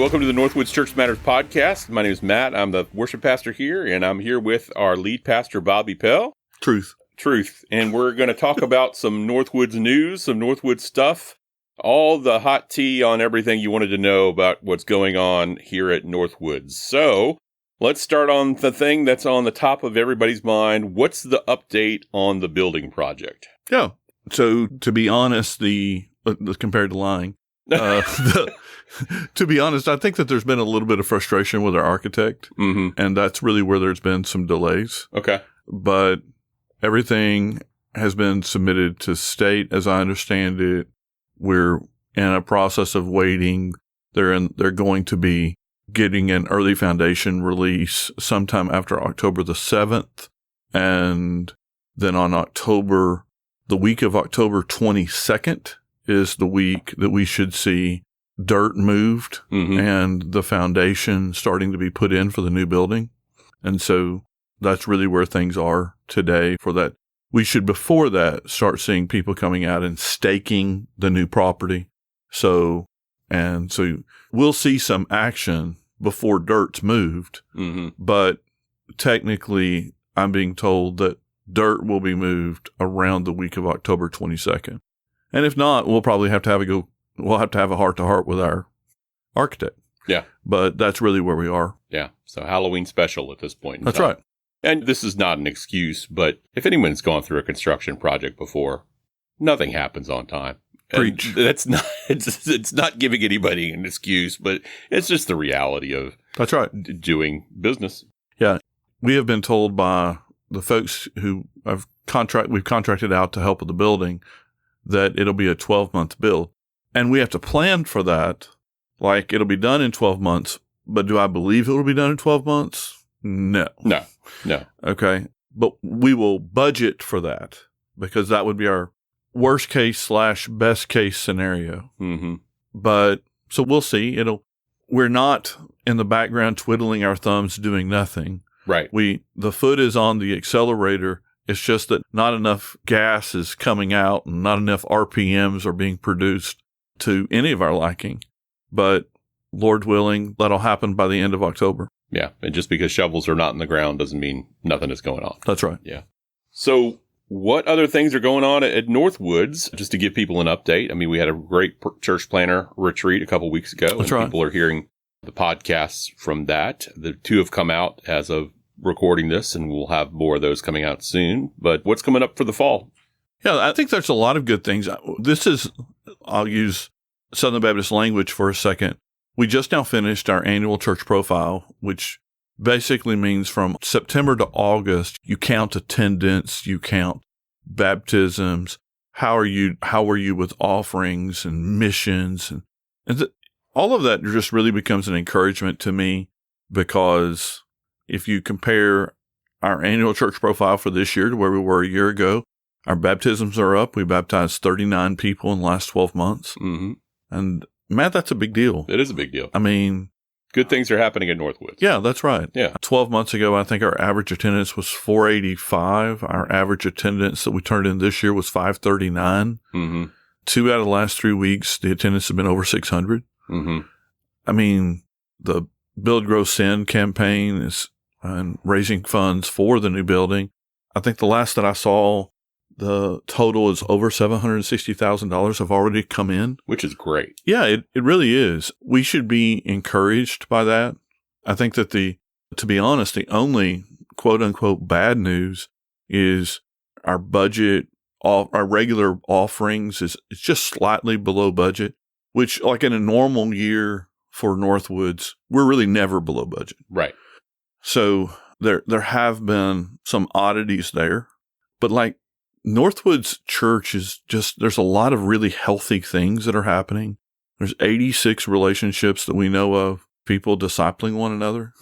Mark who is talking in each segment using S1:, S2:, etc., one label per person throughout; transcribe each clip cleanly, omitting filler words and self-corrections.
S1: welcome to the NorthWoods Church Matters podcast. My name is Matt. I'm the worship pastor here, and I'm here with our lead pastor, Bobby Pell.
S2: Truth.
S1: And we're going to talk about some NorthWoods news, some NorthWoods stuff, all the hot tea on everything you wanted to know about what's going on here at NorthWoods. So let's start on the thing that's on the top of everybody's mind. What's the update on the building project?
S2: Yeah. So to be honest, compared to lying, to be honest, I think that there's been a little bit of frustration with our architect, and that's really where there's been some delays.
S1: Okay.
S2: But everything has been submitted to state, as I understand it. We're in a process of waiting. They're going to be getting an early foundation release sometime after October the 7th. And then on the week of October 22nd is the week that we should see dirt moved and the foundation starting to be put in for the new building. And so that's really where things are today for that. We should, before that, start seeing people coming out and staking the new property. So we'll see some action before dirt's moved. But technically, I'm being told that dirt will be moved around the week of October 22nd. And if not, we'll probably have to have a heart-to-heart with our architect.
S1: Yeah.
S2: But that's really where we are.
S1: Yeah. So Halloween special at this point.
S2: That's right.
S1: And this is not an excuse, but if anyone's gone through a construction project before, nothing happens on time.
S2: Preach.
S1: And that's not, it's not giving anybody an excuse, but it's just the reality of
S2: that's right.
S1: Doing business.
S2: Yeah. We have been told by the folks who we've contracted out to help with the building that it'll be a 12-month build. And we have to plan for that. Like, it'll be done in 12 months, but do I believe it will be done in 12 months? No. Okay. But we will budget for that because that would be our worst case / best case scenario. But so we'll see. We're not in the background twiddling our thumbs doing nothing.
S1: Right.
S2: The foot is on the accelerator. It's just that not enough gas is coming out and not enough RPMs are being produced to any of our liking. But Lord willing, that'll happen by the end of October.
S1: Yeah. And just because shovels are not in the ground doesn't mean nothing is going on.
S2: That's right.
S1: Yeah. So what other things are going on at NorthWoods? Just to give people an update. I mean, we had a great church planner retreat a couple weeks ago.
S2: That's right.
S1: People are hearing the podcasts from that. The two have come out as of recording this, and we'll have more of those coming out soon. But what's coming up for the fall?
S2: Yeah, I think there's a lot of good things. I'll use Southern Baptist language for a second. We just now finished our annual church profile, which basically means from September to August, you count attendance, you count baptisms. How are you with offerings and missions? And all of that just really becomes an encouragement to me, because if you compare our annual church profile for this year to where we were a year ago, our baptisms are up. We baptized 39 people in the last 12 months. And Matt, that's a big deal.
S1: It is a big deal.
S2: I mean,
S1: good things are happening at NorthWoods.
S2: Yeah, that's right.
S1: Yeah.
S2: 12 months ago, I think our average attendance was 485. Our average attendance that we turned in this year was 539. 2 out of the last 3 weeks, the attendance has been over 600. I mean, the Build, Grow, Send campaign is raising funds for the new building. I think the last that I saw, the total is over $760,000 have already come in.
S1: Which is great.
S2: Yeah, it really is. We should be encouraged by that. I think that to be honest, the only quote unquote bad news is our budget, our regular offerings is just slightly below budget, which like in a normal year for NorthWoods, we're really never below budget.
S1: Right.
S2: So there have been some oddities there, but like NorthWoods Church is just, there's a lot of really healthy things that are happening. There's 86 relationships that we know of, people discipling one another.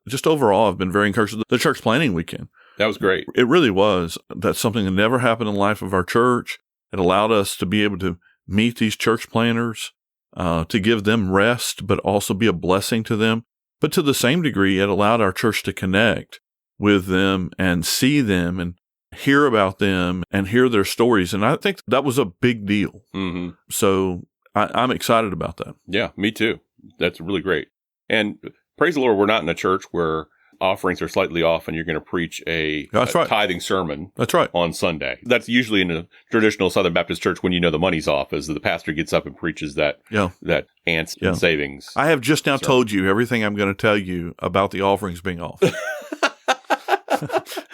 S2: Just overall, I've been very encouraged. The church planning weekend.
S1: That was great.
S2: It really was. That's something that never happened in the life of our church. It allowed us to be able to meet these church planners, to give them rest, but also be a blessing to them. But to the same degree, it allowed our church to connect with them and see them and hear about them and hear their stories. And I think that was a big deal.
S1: Mm-hmm.
S2: So I'm excited about that.
S1: Yeah, me too. That's really great. And praise the Lord, we're not in a church where offerings are slightly off and you're going to preach a tithing sermon on Sunday. That's usually in a traditional Southern Baptist church when you know the money's off, as the pastor gets up and preaches that ants and savings.
S2: I have just now told you everything I'm going to tell you about the offerings being off.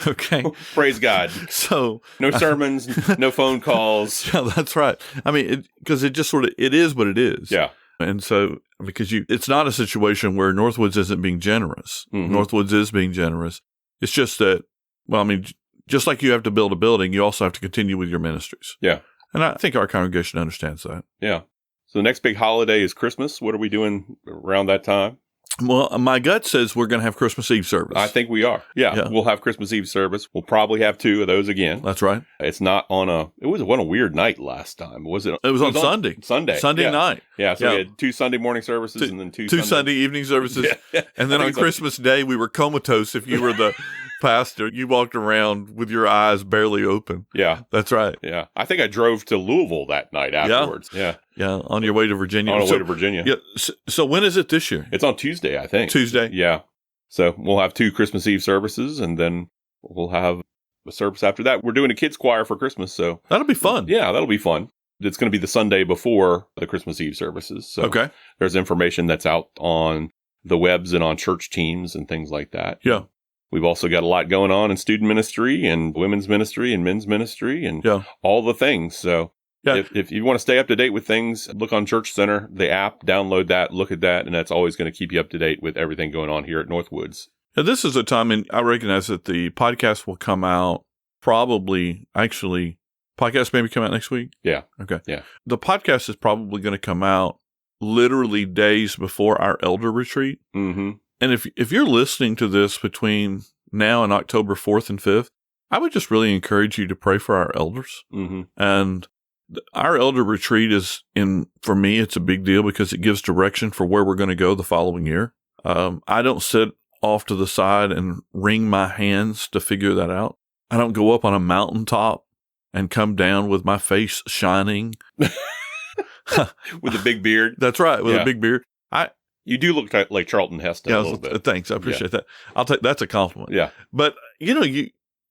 S2: Okay.
S1: Praise God.
S2: So
S1: no sermons, no phone calls.
S2: Yeah, that's right. I mean, because it just it is what it is.
S1: Yeah.
S2: And so, because it's not a situation where NorthWoods isn't being generous. Mm-hmm. NorthWoods is being generous. It's just that, well, I mean, just like you have to build a building, you also have to continue with your ministries.
S1: Yeah.
S2: And I think our congregation understands that.
S1: Yeah. So the next big holiday is Christmas. What are we doing around that time?
S2: Well, my gut says we're going to have Christmas Eve service.
S1: I think we are. Yeah. We'll have Christmas Eve service. We'll probably have 2 of those again.
S2: That's right.
S1: It's not it was on a weird night last time. Was it?
S2: It was on Sunday.
S1: Sunday
S2: night.
S1: Yeah. So we had 2 Sunday morning services and then 2
S2: Sunday evening services. Yeah. And then on Christmas Day, we were comatose. If you were the pastor, you walked around with your eyes barely open.
S1: Yeah.
S2: That's right.
S1: Yeah. I think I drove to Louisville that night afterwards. Yeah.
S2: Yeah. On your way to Virginia.
S1: On our way to Virginia.
S2: Yeah. So when is it this year?
S1: It's on Tuesday, I think.
S2: Tuesday.
S1: Yeah. So we'll have 2 Christmas Eve services and then we'll have a service after that. We're doing a kids choir for Christmas. So
S2: that'll be fun.
S1: Yeah, that'll be fun. It's going to be the Sunday before the Christmas Eve services. So there's information that's out on the webs and on church teams and things like that.
S2: Yeah.
S1: We've also got a lot going on in student ministry and women's ministry and men's ministry and all the things. So if you want to stay up to date with things, look on Church Center, the app, download that, look at that, and that's always going to keep you up to date with everything going on here at NorthWoods.
S2: Now, this is a time, and I recognize that the podcast will come out podcast maybe come out next week?
S1: Yeah.
S2: Okay.
S1: Yeah.
S2: The podcast is probably going to come out literally days before our elder retreat.
S1: Mm-hmm.
S2: And if you're listening to this between now and October 4th and 5th, I would just really encourage you to pray for our elders.
S1: Mm-hmm.
S2: And our elder retreat for me, it's a big deal because it gives direction for where we're going to go the following year. I don't sit off to the side and wring my hands to figure that out. I don't go up on a mountaintop and come down with my face shining.
S1: With a big beard.
S2: That's right, with a big beard.
S1: You do look like Charlton Heston a little bit.
S2: Thanks. I appreciate that. That's a compliment.
S1: Yeah.
S2: But,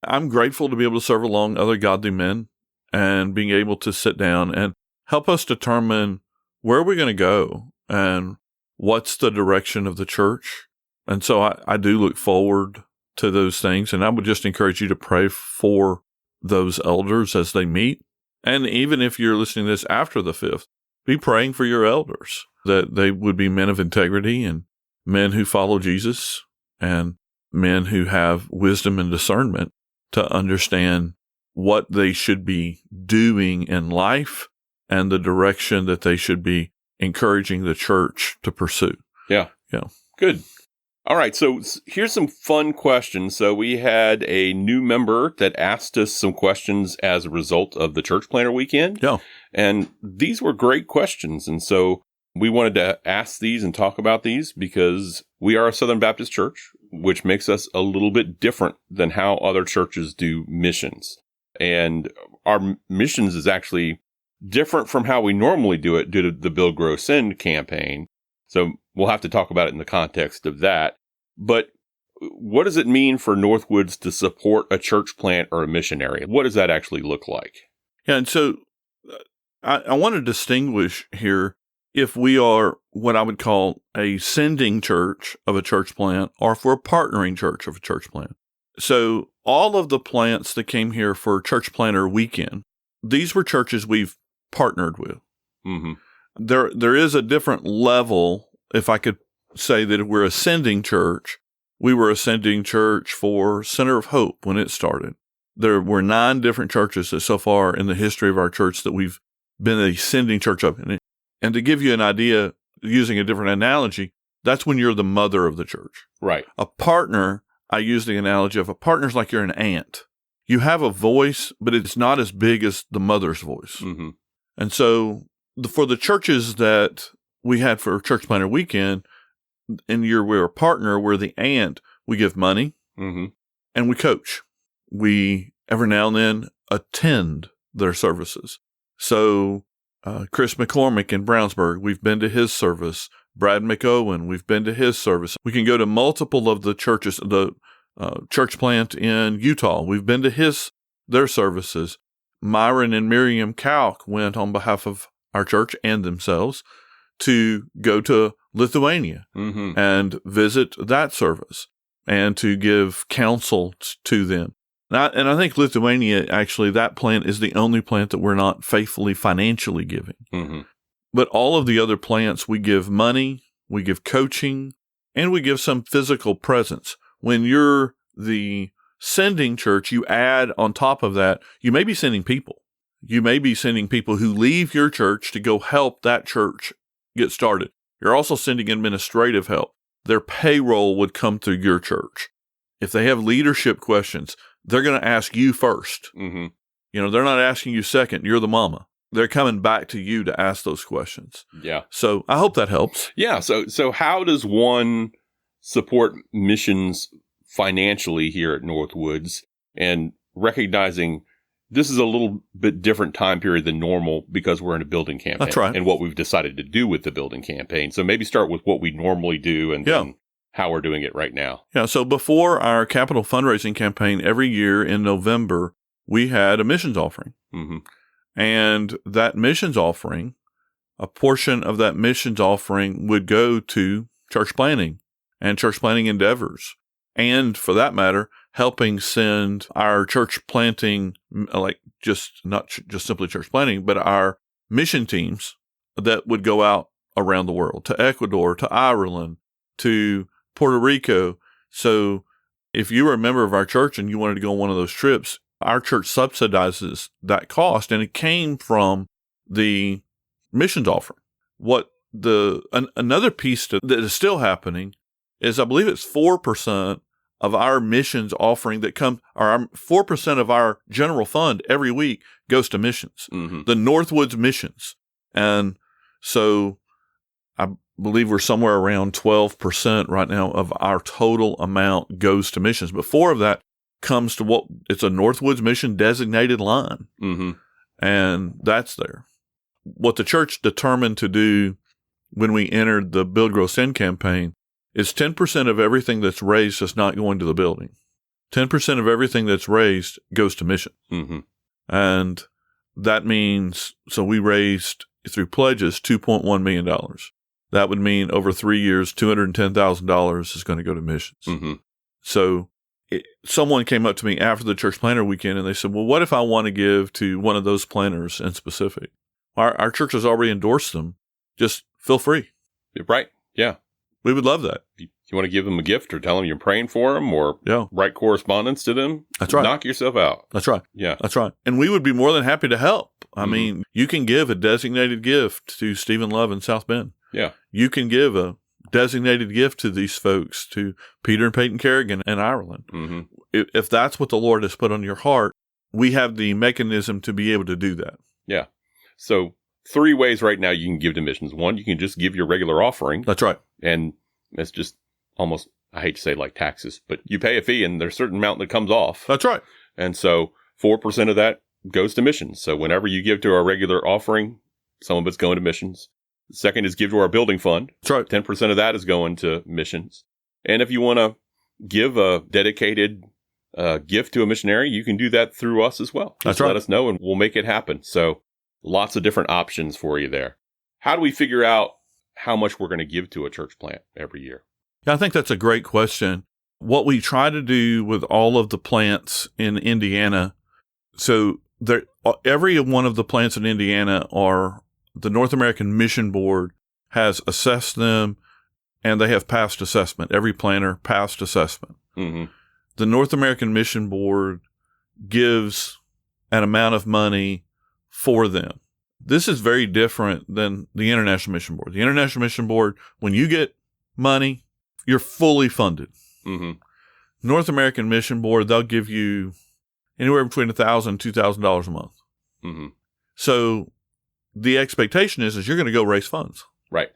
S2: I'm grateful to be able to serve along other godly men and being able to sit down and help us determine where we're going to go and what's the direction of the church. And so I do look forward to those things. And I would just encourage you to pray for those elders as they meet. And even if you're listening to this after the 5th, be praying for your elders, that they would be men of integrity and men who follow Jesus and men who have wisdom and discernment to understand what they should be doing in life and the direction that they should be encouraging the church to pursue.
S1: Yeah.
S2: Yeah.
S1: Good. All right. So here's some fun questions. So we had a new member that asked us some questions as a result of the Church Planter Weekend.
S2: Yeah.
S1: And these were great questions. And so we wanted to ask these and talk about these because we are a Southern Baptist church, which makes us a little bit different than how other churches do missions. And our missions is actually different from how we normally do it due to the Build, Grow, Send campaign. So we'll have to talk about it in the context of that. But what does it mean for NorthWoods to support a church plant or a missionary? What does that actually look like?
S2: Yeah, and so I want to distinguish here if we are what I would call a sending church of a church plant or if we're a partnering church of a church plant. So all of the plants that came here for Church Planter Weekend, these were churches we've partnered with.
S1: Mm-hmm.
S2: There is a different level, if I could say that we're a sending church. We were a sending church for Center of Hope when it started. There were 9 different churches that so far in the history of our church that we've been a sending church of. And to give you an idea, using a different analogy, that's when you're the mother of the church.
S1: Right.
S2: A partner, I use the analogy of a partner's like you're an ant. You have a voice, but it's not as big as the mother's voice.
S1: Mm-hmm.
S2: And so for the churches that we had for Church Planter Weekend, we're a partner, we're the ant, we give money
S1: mm-hmm.
S2: and we coach. We every now and then attend their services. So Chris McCormick in Brownsburg, we've been to his service Brad McOwen, we've been to his service. We can go to multiple of the churches, the church plant in Utah. We've been to their services. Myron and Miriam Kalk went on behalf of our church and themselves to go to Lithuania and visit that service and to give counsel to them. And I think Lithuania, actually, that plant is the only plant that we're not faithfully financially giving. Mm-hmm. But all of the other plants, we give money, we give coaching, and we give some physical presence. When you're the sending church, you add on top of that, you may be sending people. You may be sending people who leave your church to go help that church get started. You're also sending administrative help. Their payroll would come through your church. If they have leadership questions, they're going to ask you first. Mm-hmm. They're not asking you second. You're the mama. They're coming back to you to ask those questions. Yeah. So I hope that helps.
S1: Yeah. So how does one support missions financially here at NorthWoods, and recognizing this is a little bit different time period than normal because we're in a building campaign.
S2: That's right.
S1: And what we've decided to do with the building campaign. So maybe start with what we normally do and then how we're doing it right now.
S2: Yeah. So before our capital fundraising campaign, every year in November, we had a missions offering. Mm-hmm. And that missions offering, a portion of that missions offering would go to church planting and church planting endeavors. And for that matter, helping send our church planting, not just simply church planting, but our mission teams that would go out around the world to Ecuador, to Ireland, to Puerto Rico. So if you were a member of our church and you wanted to go on one of those trips, our church subsidizes that cost, and it came from the missions offering. Another piece that is still happening is, I believe it's 4% of our missions offering that comes, or 4% of our general fund every week goes to missions, the NorthWoods missions. And so I believe we're somewhere around 12% right now of our total amount goes to missions. But 4 of that comes to it's a NorthWoods mission designated line. Mm-hmm. And that's there. What the church determined to do when we entered the Build, Grow, Send campaign is 10% of everything that's raised is not going to the building. 10% of everything that's raised goes to mission. Mm-hmm. And that means, so we raised through pledges $2.1 million. That would mean over 3 years, $210,000 is going to go to missions. Mm-hmm. So someone came up to me after the church planter weekend and they said, well, what if I want to give to one of those planters in specific? Our church has already endorsed them. Just feel free.
S1: Right. Yeah.
S2: We would love that.
S1: You want to give them a gift or tell them you're praying for them or write correspondence to them?
S2: That's right.
S1: Knock yourself out.
S2: That's right.
S1: Yeah.
S2: That's right. And we would be more than happy to help. I mean, you can give a designated gift to Stephen Love in South Bend.
S1: Yeah.
S2: You can give a designated gift to these folks, to Peter and Peyton Kerrigan in Ireland. Mm-hmm. If that's what the Lord has put on your heart, we have the mechanism to be able to do that.
S1: Yeah. So 3 ways right now you can give to missions. 1, you can just give your regular offering.
S2: That's right.
S1: And it's just almost, I hate to say like taxes, but you pay a fee and there's a certain amount that comes off.
S2: That's right.
S1: And so 4% of that goes to missions. So whenever you give to our regular offering, some of it's going to missions. The second is give to our building fund.
S2: That's right.
S1: 10% of that is going to missions. And if you want to give a dedicated gift to a missionary, you can do that through us as well.
S2: That's right.
S1: Let us know and we'll make it happen. So lots of different options for you there. How do we figure out how much we're going to give to a church plant every year?
S2: Yeah, I think that's a great question. What we try to do with all of the plants in Indiana, so every one of the plants in Indiana are the North American Mission Board has assessed them, and they have passed assessment. Every planter passed assessment. Mm-hmm. The North American Mission Board gives an amount of money for them. This is very different than the International Mission Board. The International Mission Board, when you get money, you're fully funded. Mm-hmm. North American Mission Board, they'll give you anywhere between $1,000 and $2,000 a month. Mm-hmm. So the expectation is you're going to go raise funds.
S1: Right.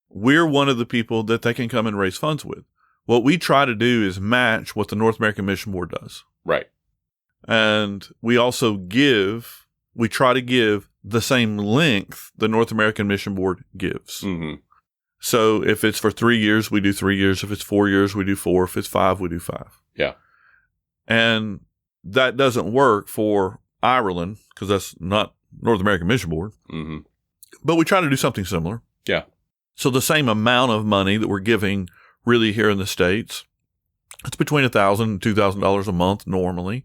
S2: We're one of the people that they can come and raise funds with. What we try to do is match what the North American Mission Board does.
S1: Right.
S2: And we also try to give the same length the North American Mission Board gives. Mm-hmm. So if it's for 3 years, we do 3 years. If it's 4 years, we do 4. If it's 5, we do 5.
S1: Yeah.
S2: And that doesn't work for Ireland because that's not North American Mission Board.
S1: Mm-hmm.
S2: But we try to do something similar.
S1: Yeah.
S2: So the same amount of money that we're giving really here in the States, it's between $1,000 and $2,000 a month normally.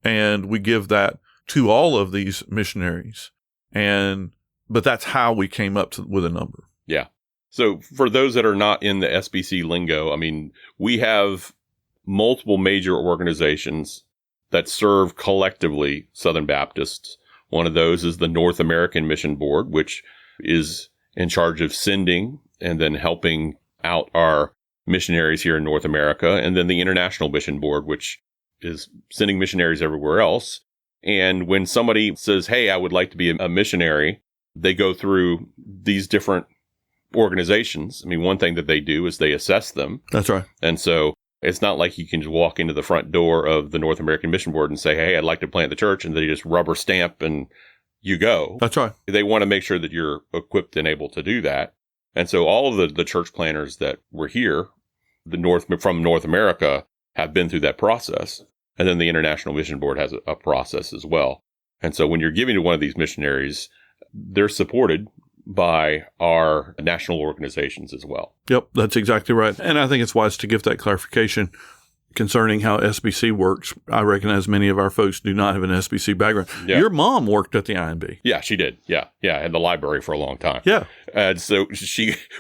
S2: And we give that to all of these missionaries. But that's how we came up with a number.
S1: Yeah. So for those that are not in the SBC lingo, I mean, we have multiple major organizations that serve collectively Southern Baptists. One of those is the North American Mission Board, which is in charge of sending and then helping out our missionaries here in North America. And then the International Mission Board, which is sending missionaries everywhere else. And when somebody says, hey, I would like to be a missionary, they go through these different organizations. I mean, one thing that they do is they assess them.
S2: That's right.
S1: And so it's not like you can just walk into the front door of the North American Mission Board and say, hey, I'd like to plant the church, and they just rubber stamp and you go.
S2: That's right.
S1: They want to make sure that you're equipped and able to do that. And so all of the church planners that were here, from North America, have been through that process. And then the International Mission Board has a process as well. And so when you're giving to one of these missionaries, they're supported by our national organizations as well.
S2: Yep, that's exactly right. And I think it's wise to give that clarification concerning how SBC works. I recognize many of our folks do not have an SBC background. Yeah. Your mom worked at the IMB.
S1: Yeah, she did. Yeah, at the library for a long time.
S2: Yeah.
S1: And so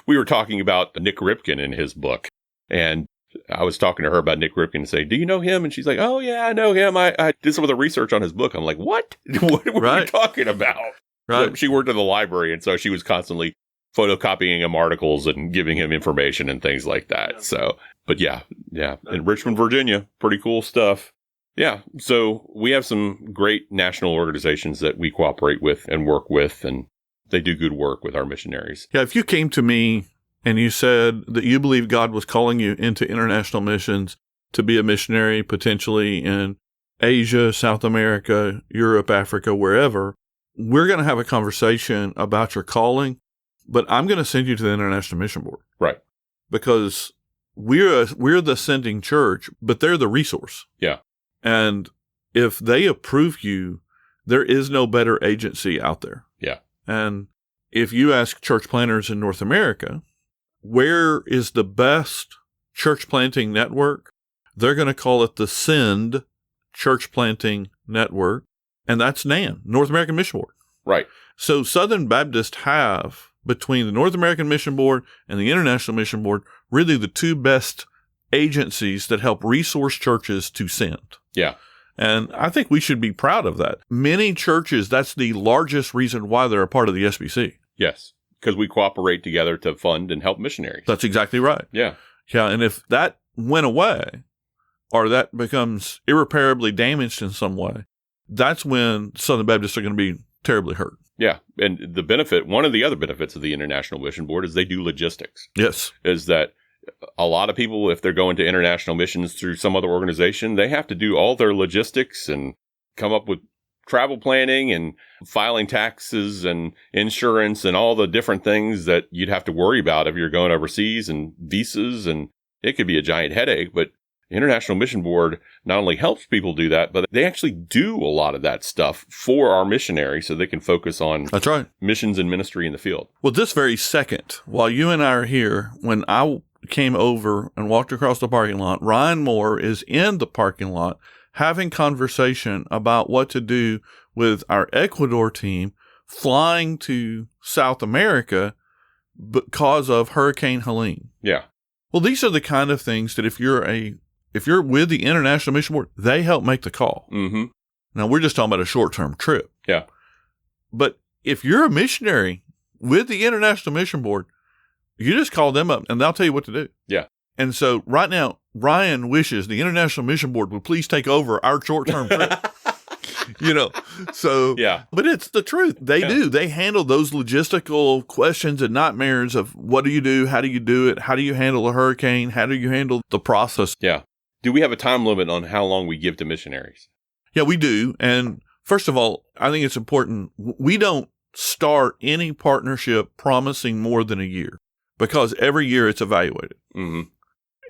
S1: we were talking about Nick Ripken in his book, and I was talking to her about Nick Ripken and saying, do you know him? And she's like, oh, yeah, I know him. I did some of the research on his book. I'm like, what? What are you talking about?
S2: Right.
S1: So she worked in the library, and so she was constantly photocopying him articles and giving him information and things like that. So, but yeah. In Richmond, Virginia, pretty cool stuff. Yeah. So we have some great national organizations that we cooperate with and work with, and they do good work with our missionaries.
S2: Yeah. If you came to me and you said that you believe God was calling you into international missions to be a missionary, potentially in Asia, South America, Europe, Africa, wherever, we're going to have a conversation about your calling, but I'm going to send you to the International Mission Board.
S1: Right.
S2: Because we're the sending church, but they're the resource.
S1: Yeah.
S2: And if they approve you, there is no better agency out there.
S1: Yeah.
S2: And if you ask church planters in North America, where is the best church planting network? They're going to call it the Send Church Planting Network. And that's NAN, North American Mission Board.
S1: Right.
S2: So Southern Baptists have, between the North American Mission Board and the International Mission Board, really the two best agencies that help resource churches to send.
S1: Yeah.
S2: And I think we should be proud of that. Many churches, that's the largest reason why they're a part of the SBC.
S1: Yes, because we cooperate together to fund and help missionaries.
S2: That's exactly right.
S1: Yeah.
S2: Yeah, and if that went away or that becomes irreparably damaged in some way, that's when Southern Baptists are going to be terribly hurt.
S1: Yeah. And one of the other benefits of the International Mission Board is they do logistics.
S2: Yes.
S1: Is that a lot of people, if they're going to international missions through some other organization, they have to do all their logistics and come up with travel planning and filing taxes and insurance and all the different things that you'd have to worry about if you're going overseas, and visas, and it could be a giant headache. But International Mission Board not only helps people do that, but they actually do a lot of that stuff for our missionaries so they can focus on
S2: That's right.
S1: missions and ministry in the field.
S2: Well, this very second, while you and I are here, when I came over and walked across the parking lot, Ryan Moore is in the parking lot having conversation about what to do with our Ecuador team flying to South America because of Hurricane Helene.
S1: Yeah.
S2: Well, these are the kind of things that if you're with the International Mission Board, they help make the call.
S1: Mm-hmm.
S2: Now, we're just talking about a short-term trip.
S1: Yeah.
S2: But if you're a missionary with the International Mission Board, you just call them up and they'll tell you what to do.
S1: Yeah.
S2: And so right now, Ryan wishes the International Mission Board would please take over our short-term trip. So,
S1: yeah.
S2: But it's the truth. They do. They handle those logistical questions and nightmares of what do you do? How do you do it? How do you handle a hurricane? How do you handle the process?
S1: Yeah. Do we have a time limit on how long we give to missionaries?
S2: Yeah, we do. And first of all, I think it's important. We don't start any partnership promising more than a year, because every year it's evaluated.
S1: Mm-hmm.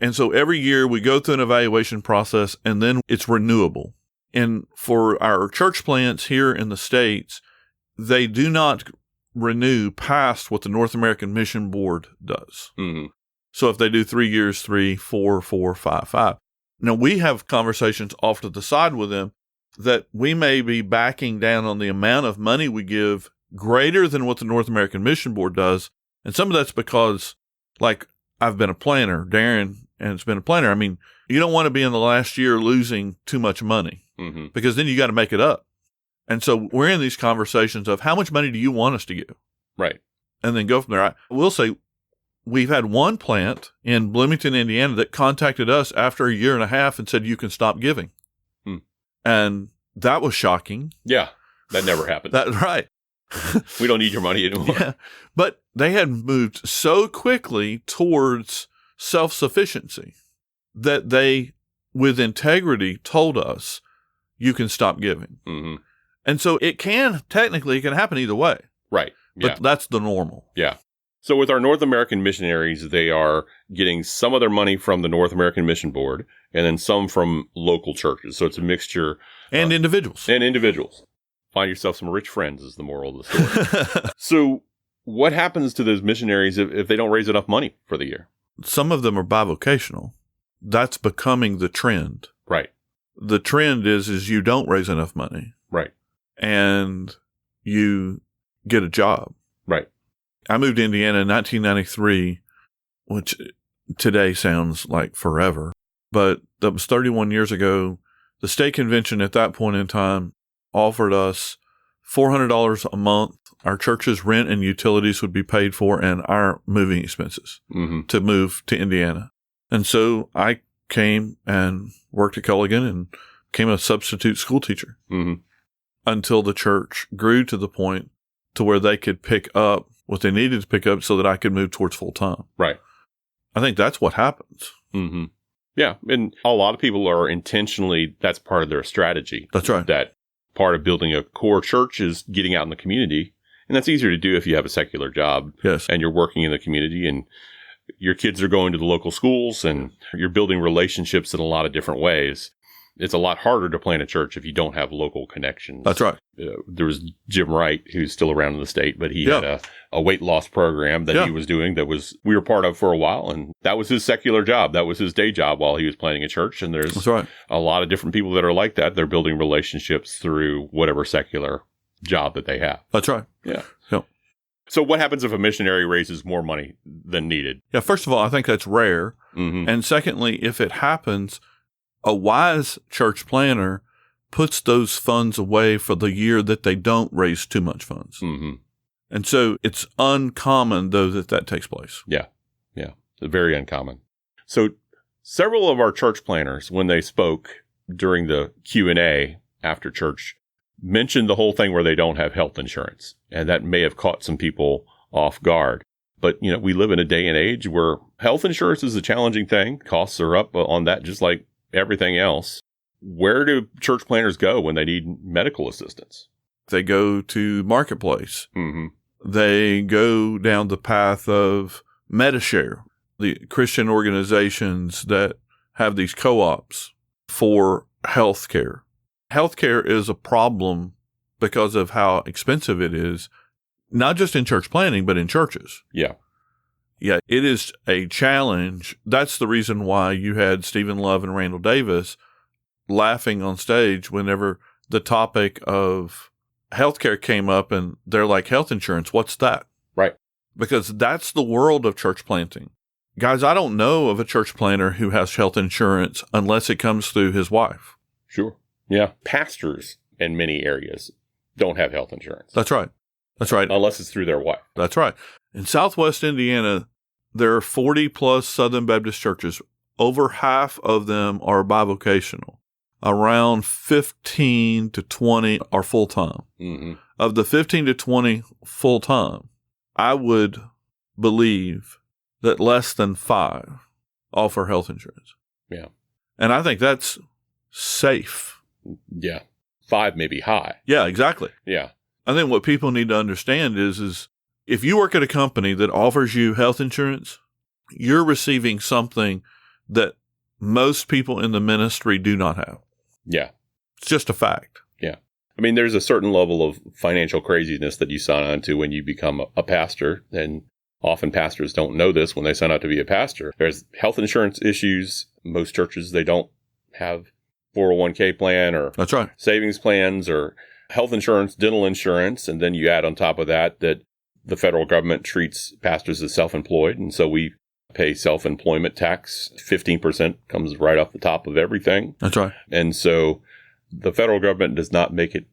S2: And so every year we go through an evaluation process and then it's renewable. And for our church plants here in the States, they do not renew past what the North American Mission Board does.
S1: Mm-hmm.
S2: So if they do 3 years, 3, 4, 4, 5, 5. Now we have conversations off to the side with them that we may be backing down on the amount of money we give greater than what the North American Mission Board does. And some of that's because, like, I've been a planner, Darren, and it's been a planner. I mean, you don't want to be in the last year losing too much money
S1: Mm-hmm.
S2: because then you got to make it up. And so we're in these conversations of how much money do you want us to give?
S1: Right.
S2: And then go from there. I will say we've had one plant in Bloomington, Indiana that contacted us after a year and a half and said, you can stop giving.
S1: Hmm.
S2: And that was shocking.
S1: Yeah. That never happened.
S2: That's right.
S1: We don't need your money anymore.
S2: Yeah. But they had moved so quickly towards self-sufficiency that they, with integrity, told us, you can stop giving.
S1: Mm-hmm.
S2: And so it can happen either way.
S1: Right. Yeah.
S2: But that's the normal.
S1: Yeah. So with our North American missionaries, they are getting some of their money from the North American Mission Board and then some from local churches. So it's a mixture.
S2: And individuals.
S1: And individuals. Find yourself some rich friends is the moral of the story. So what happens to those missionaries if they don't raise enough money for the year?
S2: Some of them are bivocational. That's becoming the trend.
S1: Right.
S2: The trend is you don't raise enough money.
S1: Right.
S2: And you get a job.
S1: Right.
S2: I moved to Indiana in 1993, which today sounds like forever, but that was 31 years ago. The state convention at that point in time offered us $400 a month. Our church's rent and utilities would be paid for and our moving expenses to move to Indiana. And so I came and worked at Culligan and became a substitute school teacher until the church grew to the point to where they could pick up what they needed to pick up so that I could move towards full time.
S1: Right.
S2: I think that's what happens.
S1: Mm-hmm. Yeah. And a lot of people are intentionally, that's part of their strategy.
S2: That's right.
S1: That part of building a core church is getting out in the community. And that's easier to do if you have a secular job.
S2: Yes.
S1: And you're working in the community and your kids are going to the local schools and you're building relationships in a lot of different ways. It's a lot harder to plant a church if you don't have local connections.
S2: That's right.
S1: There was Jim Wright, who's still around in the state, but he had a weight loss program that he was doing we were part of for a while. And that was his secular job. That was his day job while he was planting a church. And there's a lot of different people that are like that. They're building relationships through whatever secular job that they have.
S2: That's right.
S1: Yeah.
S2: Yeah.
S1: So what happens if a missionary raises more money than needed?
S2: Yeah. First of all, I think that's rare.
S1: Mm-hmm.
S2: And secondly, if it happens, a wise church planner puts those funds away for the year that they don't raise too much funds.
S1: Mm-hmm.
S2: And so it's uncommon, though, that takes place.
S1: Yeah. Yeah. Very uncommon. So several of our church planners, when they spoke during the Q&A after church, mentioned the whole thing where they don't have health insurance. And that may have caught some people off guard. But, we live in a day and age where health insurance is a challenging thing. Costs are up on that, just like everything else. Where do church planners go when they need medical assistance?
S2: They go to Marketplace.
S1: Mm-hmm.
S2: They go down the path of MediShare, the Christian organizations that have these co-ops for healthcare. Healthcare is a problem because of how expensive it is, not just in church planning, but in churches.
S1: Yeah.
S2: Yeah, it is a challenge. That's the reason why you had Stephen Love and Randall Davis laughing on stage whenever the topic of healthcare came up and they're like, health insurance, what's that?
S1: Right.
S2: Because that's the world of church planting. Guys, I don't know of a church planter who has health insurance unless it comes through his wife.
S1: Sure. Yeah. Pastors in many areas don't have health insurance.
S2: That's right. That's right.
S1: Unless it's through their wife.
S2: That's right. In Southwest Indiana, there are 40 plus Southern Baptist churches. Over half of them are bivocational. Around 15 to 20 are full-time.
S1: Mm-hmm.
S2: Of the 15 to 20 full-time, I would believe that less than 5 offer health insurance.
S1: Yeah.
S2: And I think that's safe.
S1: Yeah. 5 may be high.
S2: Yeah, exactly.
S1: Yeah.
S2: I think what people need to understand is if you work at a company that offers you health insurance, you're receiving something that most people in the ministry do not have.
S1: Yeah.
S2: It's just a fact.
S1: Yeah. I mean, there's a certain level of financial craziness that you sign on to when you become a pastor. And often pastors don't know this when they sign out to be a pastor. There's health insurance issues. Most churches, they don't have 401k plan or
S2: That's right.
S1: savings plans or health insurance, dental insurance. And then you add on top of that the federal government treats pastors as self-employed. And so we pay self-employment tax. 15% comes right off the top of everything.
S2: That's right.
S1: And so the federal government does not make it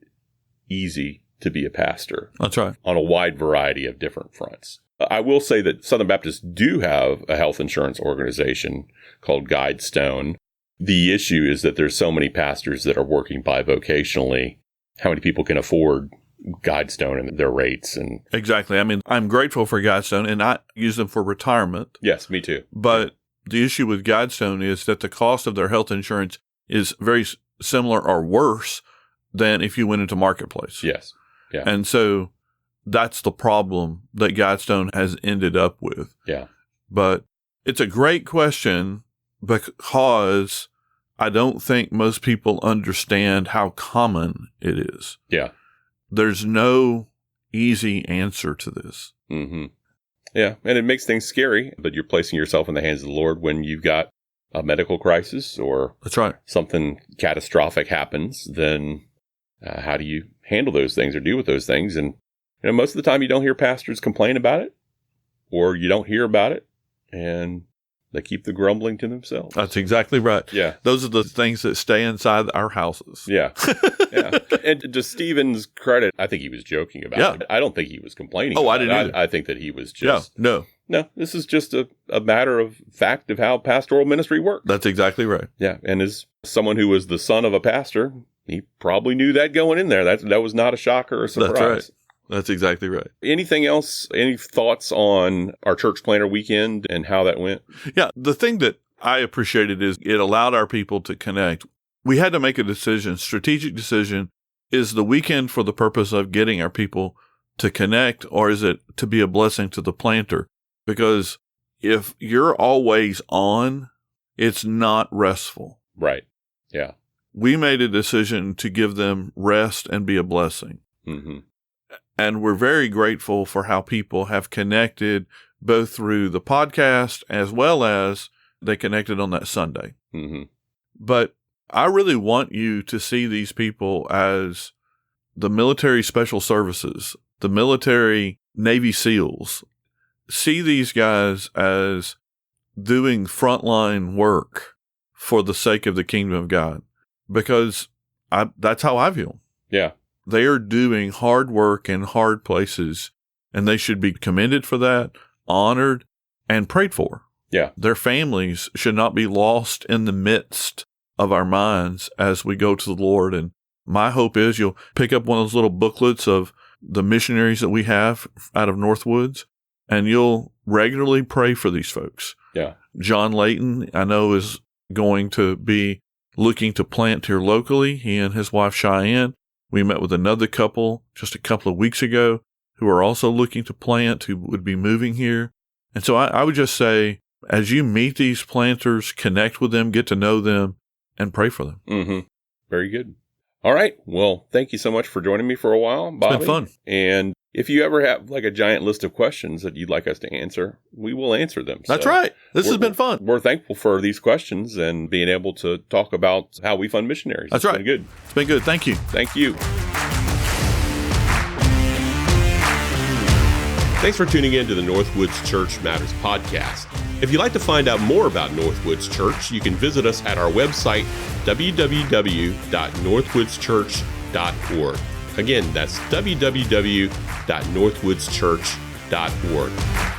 S1: easy to be a pastor.
S2: That's right.
S1: On a wide variety of different fronts. I will say that Southern Baptists do have a health insurance organization called Guidestone. The issue is that there's so many pastors that are working bivocationally. How many people can afford Guidestone and their rates? And
S2: exactly. I mean, I'm grateful for Guidestone, and I use them for retirement.
S1: Yes, me too.
S2: But the issue with Guidestone is that the cost of their health insurance is very similar or worse than if you went into Marketplace.
S1: Yes. Yeah.
S2: And so that's the problem that Guidestone has ended up with.
S1: Yeah.
S2: But it's a great question because I don't think most people understand how common it is.
S1: Yeah.
S2: There's no easy answer to this.
S1: Mm-hmm. Yeah. And it makes things scary, but you're placing yourself in the hands of the Lord when you've got a medical crisis or
S2: That's right.
S1: something catastrophic happens. Then how do you handle those things or deal with those things? And most of the time you don't hear pastors complain about it, or you don't hear about it, and they keep the grumbling to themselves.
S2: That's exactly right.
S1: Yeah.
S2: Those are the things that stay inside our houses.
S1: Yeah. Yeah. And to Stephen's credit, I think he was joking about it. I don't think he was complaining.
S2: Oh, I didn't either.
S1: I think that he was just...
S2: No,
S1: this is just a matter of fact of how pastoral ministry works.
S2: That's exactly right.
S1: Yeah. And as someone who was the son of a pastor, he probably knew that going in there. That was not a shocker or surprise.
S2: That's right. That's exactly right.
S1: Anything else? Any thoughts on our church planter weekend and how that went?
S2: Yeah. The thing that I appreciated is it allowed our people to connect. We had to make a decision, strategic decision. Is the weekend for the purpose of getting our people to connect, or is it to be a blessing to the planter? Because if you're always on, it's not restful.
S1: Right. Yeah.
S2: We made a decision to give them rest and be a blessing.
S1: Mm-hmm.
S2: And we're very grateful for how people have connected both through the podcast as well as they connected on that Sunday.
S1: Mm-hmm.
S2: But I really want you to see these people as the military special services, the military Navy SEALs. See these guys as doing frontline work for the sake of the kingdom of God, because that's how I view them.
S1: Yeah.
S2: They are doing hard work in hard places, and they should be commended for that, honored, and prayed for.
S1: Yeah.
S2: Their families should not be lost in the midst of our minds as we go to the Lord. And my hope is you'll pick up one of those little booklets of the missionaries that we have out of NorthWoods, and you'll regularly pray for these folks.
S1: Yeah.
S2: John Layton, I know, is going to be looking to plant here locally. He and his wife Cheyenne. We met with another couple just a couple of weeks ago who are also looking to plant, who would be moving here. And so I would just say, as you meet these planters, connect with them, get to know them, and pray for them.
S1: Mm-hmm. Very good. All right. Well, thank you so much for joining me for a while, Bobby.
S2: It's been fun.
S1: And if you ever have like a giant list of questions that you'd like us to answer, we will answer them.
S2: That's right. This has been fun.
S1: We're thankful for these questions and being able to talk about how we fund missionaries.
S2: That's right.
S1: It's been good.
S2: It's been good. Thank you.
S1: Thank you. Thanks for tuning in to the NorthWoods Church Matters podcast. If you'd like to find out more about NorthWoods Church, you can visit us at our website, www.northwoodschurch.org. Again, that's www.northwoodschurch.org.